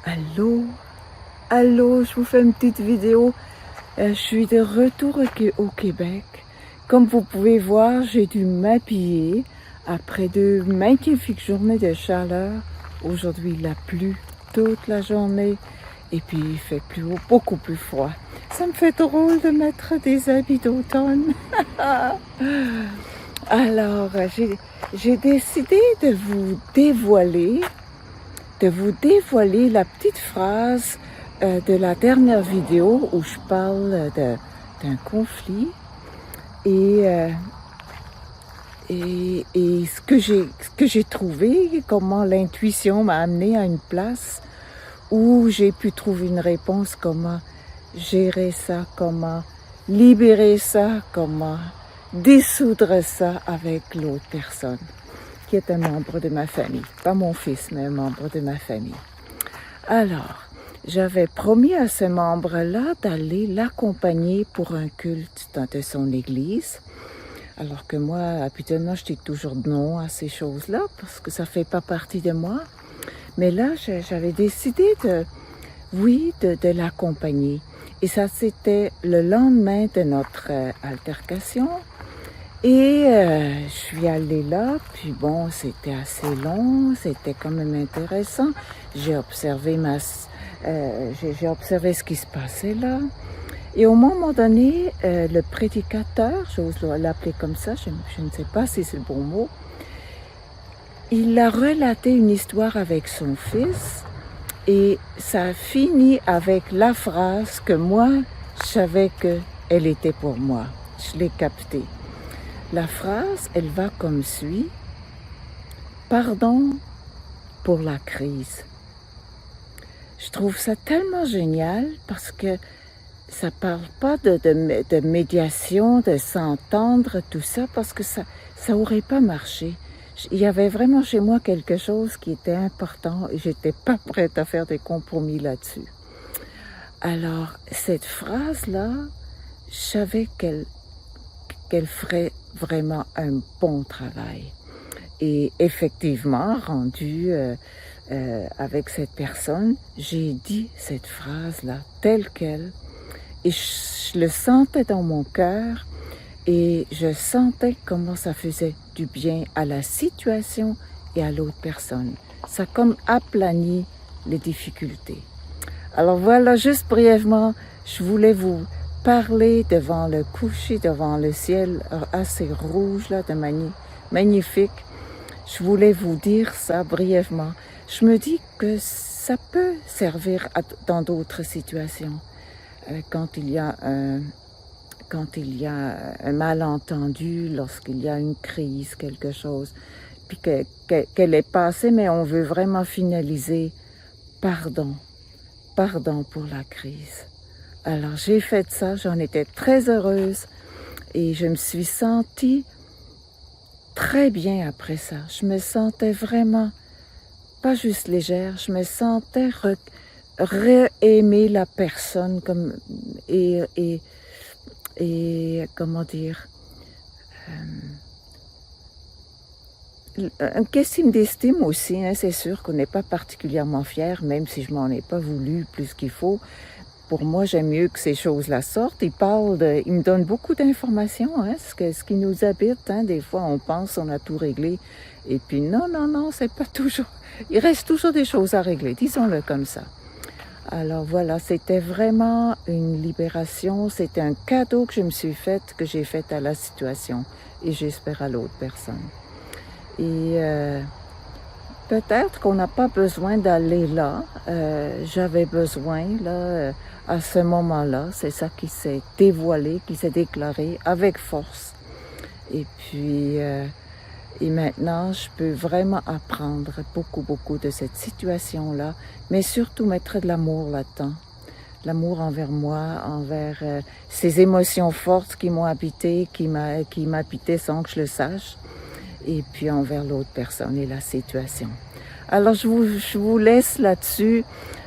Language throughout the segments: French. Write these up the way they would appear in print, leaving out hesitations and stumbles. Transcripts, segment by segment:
Allô, allô, je vous fais une petite vidéo. Je suis de retour au Québec. Comme vous pouvez voir, j'ai dû m'habiller après de magnifiques journées de chaleur. Aujourd'hui, il a plu toute la journée et puis il fait beaucoup plus froid. Ça me fait drôle de mettre des habits d'automne. Alors, j'ai décidé de vous dévoiler la petite phrase de la dernière vidéo où je parle d'un conflit et ce que j'ai trouvé, comment l'intuition m'a amené à une place où j'ai pu trouver une réponse, comment gérer ça, comment libérer ça, comment dissoudre ça avec l'autre personne, qui est un membre de ma famille. Pas mon fils, mais un membre de ma famille. Alors, j'avais promis à ce membre-là d'aller l'accompagner pour un culte de son église. Alors que moi, habituellement, je dis toujours non à ces choses-là parce que ça ne fait pas partie de moi. Mais là, j'avais décidé de l'accompagner. Et ça, c'était le lendemain de notre altercation. Et je suis allée là, puis bon, c'était assez long, c'était quand même intéressant. J'ai observé ce qui se passait là. Et au moment donné, le prédicateur, j'ose l'appeler comme ça, je ne sais pas si c'est le bon mot, il a relaté une histoire avec son fils et ça a fini avec la phrase que moi, je savais qu'elle était pour moi. Je l'ai captée. La phrase, elle va comme suit. Pardon pour la crise. Je trouve ça tellement génial parce que ça parle pas de médiation, de s'entendre, tout ça, parce que ça aurait pas marché. Il y avait vraiment chez moi quelque chose qui était important et j'étais pas prête à faire des compromis là-dessus. Alors, cette phrase-là, je savais qu'elle ferait vraiment un bon travail. Et effectivement, rendu avec cette personne, j'ai dit cette phrase-là telle qu'elle. Et je le sentais dans mon cœur et je sentais comment ça faisait du bien à la situation et à l'autre personne. Ça a comme aplani les difficultés. Alors voilà, juste brièvement, je voulais vous parler devant le coucher, devant le ciel assez rouge, là, magnifique. Je voulais vous dire ça brièvement. Je me dis que ça peut servir dans d'autres situations. Quand il y a un malentendu, lorsqu'il y a une crise, quelque chose, puis qu'elle est passée, mais on veut vraiment finaliser. Pardon pour la crise. Alors j'ai fait ça, j'en étais très heureuse et je me suis sentie très bien après ça. Je me sentais vraiment pas juste légère, je me sentais réaimer la personne comme et comment dire une question d'estime aussi, hein, c'est sûr qu'on n'est pas particulièrement fier, même si je m'en ai pas voulu plus qu'il faut. Pour moi, j'aime mieux que ces choses-là sortent. Il me donne beaucoup d'informations, hein, ce qui nous habite. Hein. Des fois, on pense on a tout réglé. Et puis non, c'est pas toujours. Il reste toujours des choses à régler, disons-le comme ça. Alors voilà, c'était vraiment une libération. C'était un cadeau que j'ai fait à la situation. Et j'espère à l'autre personne. Et peut-être qu'on n'a pas besoin d'aller là. J'avais besoin, là, à ce moment-là. C'est ça qui s'est dévoilé, qui s'est déclaré avec force. Et puis, et maintenant, je peux vraiment apprendre beaucoup de cette situation-là, mais surtout mettre de l'amour là-dedans. L'amour envers moi, envers ces émotions fortes qui m'ont habité, qui m'habitaient sans que je le sache, et puis envers l'autre personne et la situation. Alors, je vous laisse là-dessus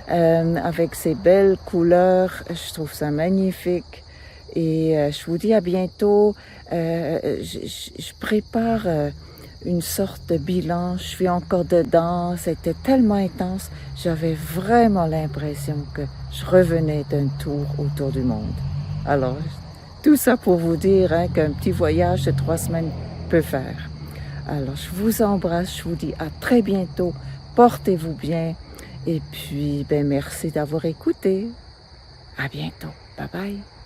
avec ces belles couleurs. Je trouve ça magnifique. Et je vous dis à bientôt. Je prépare une sorte de bilan. Je suis encore dedans. C'était tellement intense. J'avais vraiment l'impression que je revenais d'un tour autour du monde. Alors, tout ça pour vous dire hein, qu'un petit voyage de 3 semaines peut faire. Alors, je vous embrasse. Je vous dis à très bientôt. Portez-vous bien. Et puis, merci d'avoir écouté. À bientôt. Bye bye.